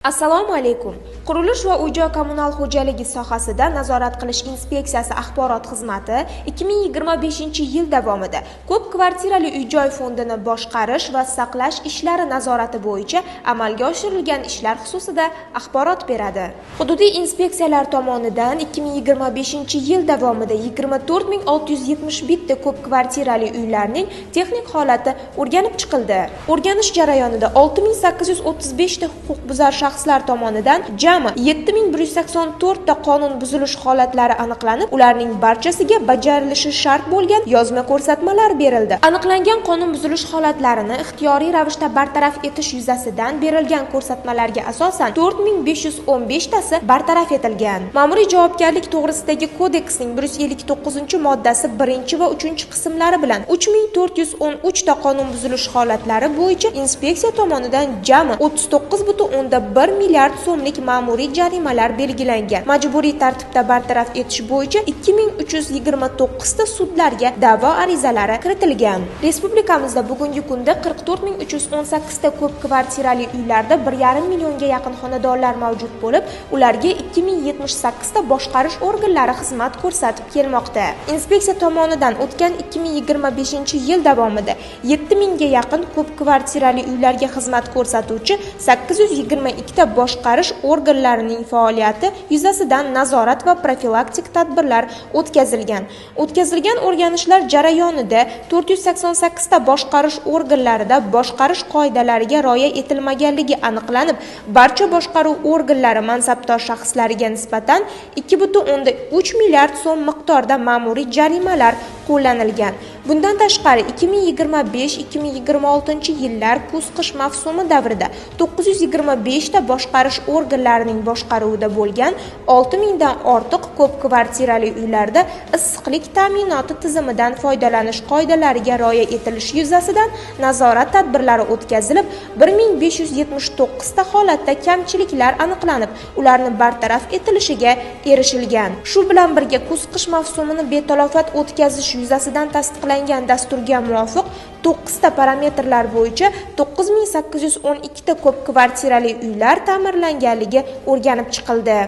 Assalomu alaykum. Qurilish va uy-joy kommunal xo'jaligi sohasida nazorat qilish inspeksiyasi axborot xizmati 2025-yil davomida ko'p kvartirali uy-joy fondini boshqarish va saqlash ishlari nazorati bo'yicha amalga oshirilgan ishlar xususida axborot beradi. Hududiy inspeksiyalar tomonidan 2025-yil davomida 24671 ta ko'p kvartirali uylarning texnik holati o'rganib chiqildi. O'rganish jarayonida 6835 ta huquqbuzar shaxslar tomonidan jami 7184 ta qonun buzilish holatlari aniqlanib, ularning barchasiga bajarilishi shart bo'lgan yozma ko'rsatmalar berildi. Aniqlangan qonun buzilish holatlarini ixtiyoriy ravishda bartaraf etish yuzasidan berilgan ko'rsatmalarga asosan 4515 tasi bartaraf etilgan. Ma'muriy javobgarlik to'g'risidagi kodeksning 159-moddasi 1 va 3-qismlari bilan 3413 ta qonun buzilish holatlari bo'yicha inspeksiya tomonidan jami 39,1 milliard so'mlik ma'muriy jarimalar belgilangan. Majburiy tartibda bartaraf etish bo'yicha 2329 ta sudlarga da'vo arizalari kiritilgan. Respublikamizda bugungi kunda 44318 ta ko'p kvartirali uylarda 1,5 millionga yaqin xonadonlar mavjud bo'lib, ularga 2078 ta boshqarish organlari xizmat ko'rsatib kelmoqda. Inspeksiya tomonidan o'tgan 2025-yil davomida 7000 ga yaqin ko'p kvartirali uylarga xizmat ko'rsatuvchi 822 ta boshqarish organlarining faoliyati yuzasidan nazorat va profilaktik tadbirlar o'tkazilgan. O'tkazilgan o'rganishlar jarayonida 488 ta boshqarish organlarida boshqarish qoidalariga rioya etilmaganligi aniqlanib, barcha boshqaruv organlari mansabdor shaxslariga nisbatan 2,3 milliard so'm miqdorda ma'muriy jarimalar qo'llanilgan. Bundan tashqari 2025-2026 yillar kuz-qish mavsumi davrida 925 ta boshqarish organlarining boshqaruvida bo'lgan 6000 dan ortiq ko'p kvartirali uylarda issiqlik ta'minoti tizimidan foydalanish qoidalariga rioya etilishi yuzasidan nazorat tadbirlari o'tkazilib, 1579 ta holatda kamchiliklar aniqlanib, ularni bartaraf etilishiga erishilgan. Shu bilan birga kuz-qish mavsumini betalofat o'tkazish yuzasidan tasdiqlangan dasturga muvofiq 9 ta parametrlar bo'yicha 9812 ta ko'p kvartirali uylar ta'mirlanganligi o'rganib chiqildi.